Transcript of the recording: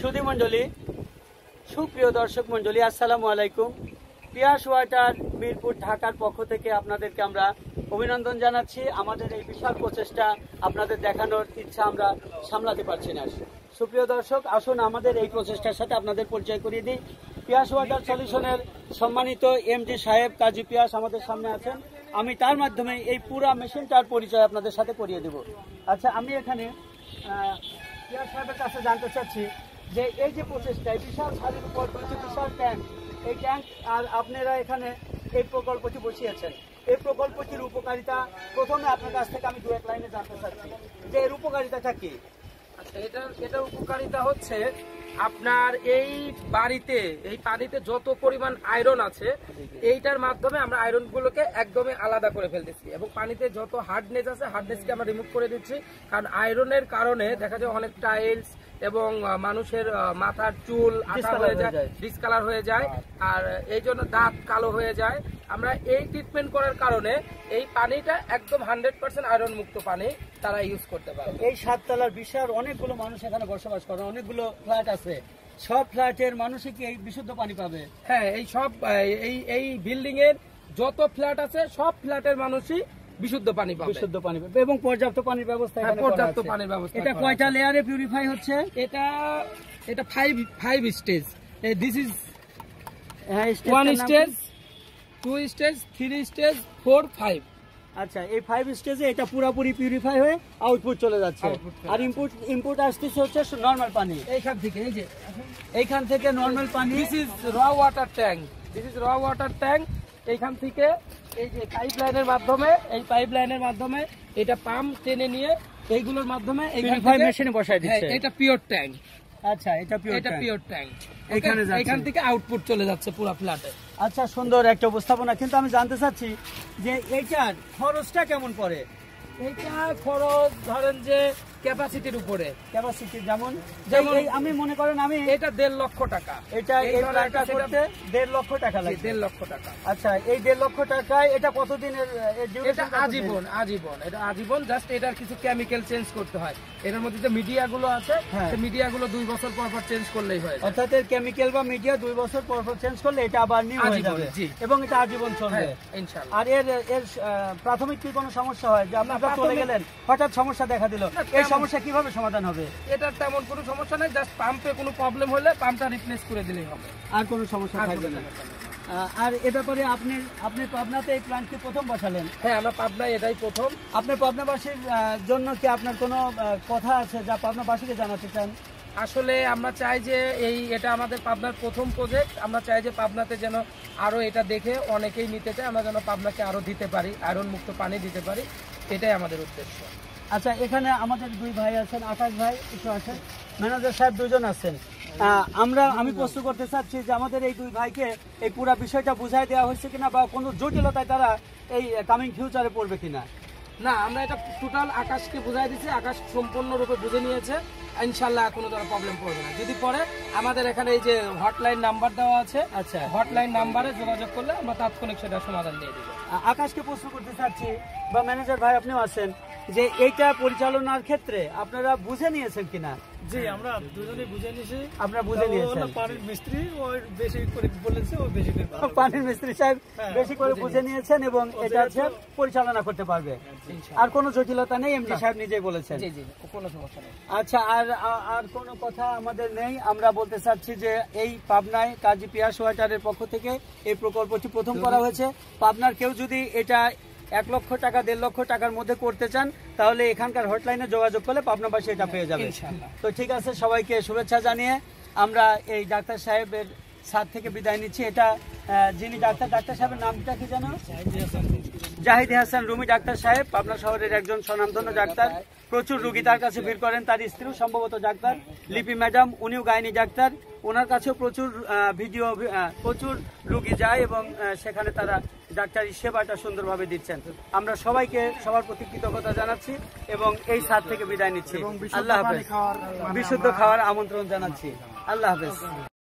সুধী মণ্ডলী, সুপ্রিয় দর্শক মণ্ডলী, আসসালামু আলাইকুম। পিয়াস ওয়াটার মিরপুর ঢাকার পক্ষ থেকে আপনাদেরকে আমরা অভিনন্দন জানাচ্ছি। আমাদের এই বিশাল প্রচেষ্টা আপনাদের দেখানোর ইচ্ছা আমরা সামলাতে পারছি না। সুপ্রিয় দর্শক, আসুন আমাদের এই প্রচেষ্টার সাথে আপনাদের পরিচয় করিয়ে দিই। পিয়াস ওয়াটার সলিউশনের সম্মানিত এমডি সাহেব কাজী পিয়াস আমাদের সামনে আছেন। আমি তার মাধ্যমে এই পুরা মেশিনটার পরিচয় আপনাদের সাথে করিয়ে দেব। আচ্ছা, আমি এখানে পিয়াস সাহেবের কাছে জানতে চাচ্ছি যে এই যে প্রচেষ্টা, বিশাল সারির উপর বিশাল ট্যাঙ্ক, এই ট্যাঙ্ক আর আপনারা এখানে এই প্রকল্পটি বসিয়েছেন, এই প্রকল্পটির উপকারিতা প্রথমে আপনার কাছ থেকে আমি দু এক লাইনে জানতে চাচ্ছি যে এর উপকারিতাটা কি? আচ্ছা, এটার উপকারিতা হচ্ছে আপনার এই বাড়িতে এই পানিতে যত পরিমাণ আয়রন আছে এইটার মাধ্যমে আমরা আয়রন গুলোকে একদমই আলাদা করে ফেলতেছি এবং পানিতে যত হার্ডনেস আছে হার্ডনেসকে আমরা রিমুভ করে দিচ্ছি। কারণ আয়রনের কারণে দেখা যায় অনেক টাইলস এবং মানুষের মাথার চুল আঠা হয়ে যায়, ডিসকালার হয়ে যায়, আর এই জন্য দাঁত কালো হয়ে যায়। আমরা এই ট্রিটমেন্ট করার কারণে এই পানিটা একদম 100% আয়রন মুক্ত পানি তারা ইউজ করতে পারে। এই সাততলার বিশাল অনেকগুলো মানুষ এখানে বসবাস করে, অনেকগুলো ফ্ল্যাট আছে, সব ফ্ল্যাটের মানুষই কি এই বিশুদ্ধ পানি পাবে? হ্যাঁ, এই সব এই বিল্ডিং এর যত ফ্ল্যাট আছে সব ফ্ল্যাটের মানুষই বিশুদ্ধ পানি পাবে, বিশুদ্ধ পানি পাবে এবং পর্যাপ্ত পানির ব্যবস্থা। পর্যাপ্ত পানির ব্যবস্থা। এটা কয়টা লেয়ারে পিউরিফাই হচ্ছে? এটা five stage. This is 1 stage, 2 stage, 3 stage, 4, 5। আচ্ছা, এই 5 স্টেজে এটা পুরোপুরি পিউরিফাই হয়ে আউটপুট চলে যাচ্ছে, আর ইনপুট আসতেছে হচ্ছে নরমাল পানি এইখান থেকে। এই যে এইখান থেকে নরমাল পানি। দিস ইজ র ওয়াটার ট্যাঙ্ক, এইখান থেকে এই যে পাইপলাইনের মাধ্যমে এটা পাম্প টেনে নিয়ে এইগুলোর মাধ্যমে পিউরিফাই মেশিনে বসায় দিচ্ছে। এটা পিওর ট্যাঙ্ক। আচ্ছা, এটা পিওর ট্যাঙ্ক। এখান থেকে আউটপুট চলে যাচ্ছে পুরো ফ্ল্যাটে। আচ্ছা, সুন্দর একটা উপস্থাপনা। কিন্তু আমি জানতে চাচ্ছি যে এইটার খরচটা কেমন পড়ে? এইটা খরচ ধরেন যে ক্যাপাসিটির উপরে, ক্যাপাসিটি যেমন আমি মনে করেন আমি এটা 1.5 লক্ষ টাকা, এটা এই প্ল্যানটা করতে 1.5 লক্ষ টাকা লাগে। 1.5 লক্ষ টাকা। আচ্ছা, এই 1.5 লক্ষ টাকায় এটা কতদিনের? এটা আজীবন। এটা আজীবন, জাস্ট এটার কিছু কেমিক্যাল চেঞ্জ করতে হয়। এটার মধ্যে যে মিডিয়া গুলো আছে সেই মিডিয়া গুলো 2 বছর পর চেঞ্জ করলেই হয়। অর্থাৎ এর কেমিক্যাল বা মিডিয়া 2 বছর পর চেঞ্জ করলে এটা আবার নিউ হয়ে যাবে এবং এটা আজীবন চলবে ইনশাআল্লাহ। আর এর প্রাথমিক কি কোনো সমস্যা হয় যে আপনারা চলে গেলেন, হঠাৎ সমস্যা দেখা দিল, এই সমস্যা কিভাবে সমাধান হবে? এটার তেমন কোনো সমস্যা নাই, জাস্ট পাম্পে কোনো প্রবলেম হলে পাম্পটা রিপ্লেস করে দিলেই হবে, আর কোনো সমস্যা থাকবে না। আর এ ব্যাপারে আপনি পাবনাতে এই প্ল্যান্টটি প্রথম বসালেন? হ্যাঁ, আমরা পাবনায় এটাই প্রথম। আপনার পাবনাবাসীর জন্য কি আপনার কোনো কথা আছে যা পাবনাবাসীকে জানাতে চান? আসলে আমরা চাই যে এটা আমাদের পাবনার প্রথম প্রজেক্ট। আমরা চাই যে পাবনাতে যেন আরো এটা দেখে অনেকেই নিতে চায়, আমরা যেন পাবনাকে আরো দিতে পারি, আয়রন মুক্ত পানি দিতে পারি, এটাই আমাদের উদ্দেশ্য। আচ্ছা, এখানে আমাদের দুই ভাই আছেন, আকাশ ভাই একটু আছেন, ম্যানেজার সাহেব দুজন আছেন। আমি প্রশ্ন করতে চাচ্ছি যে আমাদের এই দুই ভাইকে এই পুরো বিষয়টা বুঝাই দেওয়া হয়েছে কিনা, বা কোনো জটিলতায় তারা এই কামিং ফিউচারে পড়বে কিনা? না, আমরা এটা টোটাল আকাশকে বুঝাই দিচ্ছি, আকাশ সম্পূর্ণরূপে বুঝে নিয়েছে, ইনশাল্লাহ কোনো তারা প্রবলেম পড়বে না। যদি পরে আমাদের এখানে এই যে হটলাইন নাম্বার দেওয়া আছে, আচ্ছা, হটলাইন নাম্বারে যোগাযোগ করলে আমরা তাৎক্ষণিক সেটা সমাধান দিয়ে দিব। আকাশকে প্রশ্ন করতে চাচ্ছি, বা ম্যানেজার ভাই আপনিও আছেন, যে এইটা পরিচালনার ক্ষেত্রে আপনারা বুঝে নিয়েছেন কিনা? জি, আমরা দুজনেই বুঝে নিয়েছি। আপনারা বুঝে নিয়েছেন? পানির মিস্ত্রি ওই বেশি করে বলেছে, ও বেশি করে পানির মিস্ত্রি সাহেব বেশি করে বুঝে নিয়েছেন এবং এটা পরিচালনা করতে পারবে, আর কোনো জটিলতা নেই, এমডি সাহেব নিজেই বলেছেন। জি জি, কোনো সমস্যা নেই। আচ্ছা, আর কোনো কথা আমাদের নেই। আমরা বলতে চাচ্ছি যে এই পাবনায় কাজী পিয়াস ওয়াটারের পক্ষ থেকে এই প্রকল্পটি প্রথম করা হয়েছে। পাবনার কেউ যদি এটা 1 লক্ষ টাকা 1.5 লক্ষ টাকার মধ্যে করতে চান তাহলে এখানকার হটলাইনে যোগাযোগ করলে পাবনাবাসী এটা পেয়ে যাবে। তো ঠিক আছে, সবাইকে শুভেচ্ছা জানিয়ে আমরা এই ডাক্তার সাহেবের সাথ থেকে বিদায় নিচ্ছি। এটা যিনি ডাক্তার সাহেবের নামটা কি জানো? জাহিদ হাসান রুমি ডাক্তার সাহেব, পাবনা শহরের একজন স্বনামধন্য ডাক্তার। প্রচুর রুগী তার কাছে ভিড় করেন, তার স্ত্রীও সম্ভবত ডাক্তার, লিপি ম্যাডাম, উনিও গাইনি ডাক্তার। ওনার কাছেও প্রচুর রুগী যায় এবং সেখানে তারা ডাক্তারি সেবাটা সুন্দরভাবে দিচ্ছেন। আমরা সবাইকে সবার প্রতি কৃতজ্ঞতা জানাচ্ছি এবং এই সাথ থেকে বিদায় নিচ্ছি। আল্লাহ হাফেজ। বিশুদ্ধ খাওয়ার আমন্ত্রণ জানাচ্ছি। আল্লাহ হাফেজ।